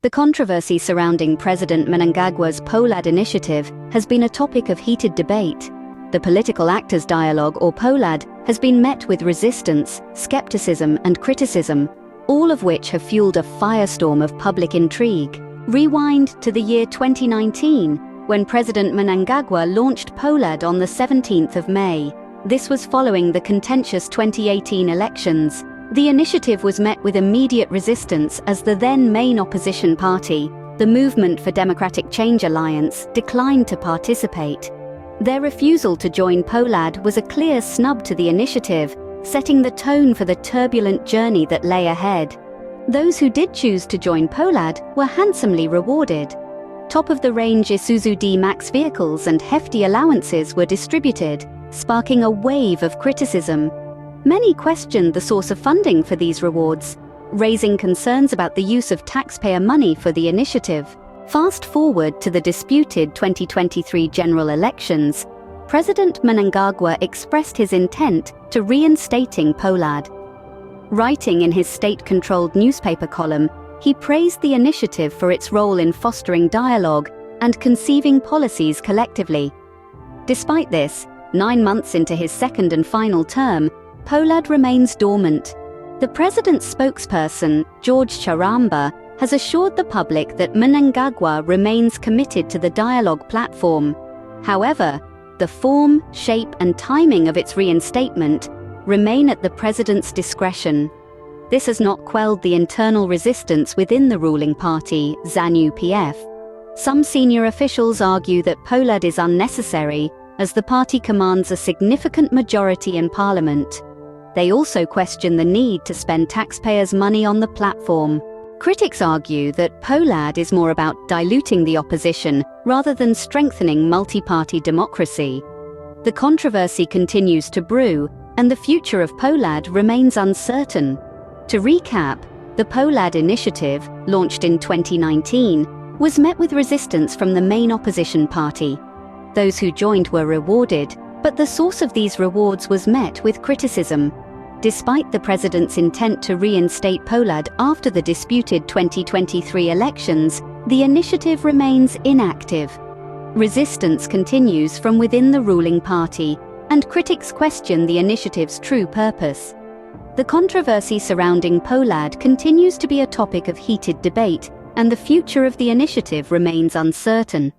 The controversy surrounding President Mnangagwa's POLAD initiative has been a topic of heated debate. The Political Actors Dialogue, or POLAD, has been met with resistance, skepticism, and criticism, all of which have fueled a firestorm of public intrigue. Rewind to the year 2019, when President Mnangagwa launched POLAD on the 17th of May. This was following the contentious 2018 elections. The initiative was met with immediate resistance as the then main opposition party, the Movement for Democratic Change Alliance, declined to participate. Their refusal to join POLAD was a clear snub to the initiative, setting the tone for the turbulent journey that lay ahead. Those who did choose to join POLAD were handsomely rewarded. Top-of-the-range Isuzu D-Max vehicles and hefty allowances were distributed, sparking a wave of criticism. Many questioned the source of funding for these rewards, raising concerns about the use of taxpayer money for the initiative. Fast forward to the disputed 2023 general elections, President Mnangagwa expressed his intent to reinstating POLAD. Writing in his state-controlled newspaper column, he praised the initiative for its role in fostering dialogue and conceiving policies collectively. Despite this, 9 months into his second and final term, POLAD remains dormant. The president's spokesperson, George Charamba, has assured the public that Mnangagwa remains committed to the dialogue platform. However, the form, shape, and timing of its reinstatement remain at the president's discretion. This has not quelled the internal resistance within the ruling party, Zanu PF. Some senior officials argue that POLAD is unnecessary, as the party commands a significant majority in parliament. They also question the need to spend taxpayers' money on the platform. Critics argue that POLAD is more about diluting the opposition rather than strengthening multi-party democracy. The controversy continues to brew, and the future of POLAD remains uncertain. To recap, the POLAD initiative, launched in 2019, was met with resistance from the main opposition party. Those who joined were rewarded, but the source of these rewards was met with criticism. Despite the president's intent to reinstate POLAD after the disputed 2023 elections, the initiative remains inactive. Resistance continues from within the ruling party, and critics question the initiative's true purpose. The controversy surrounding POLAD continues to be a topic of heated debate, and the future of the initiative remains uncertain.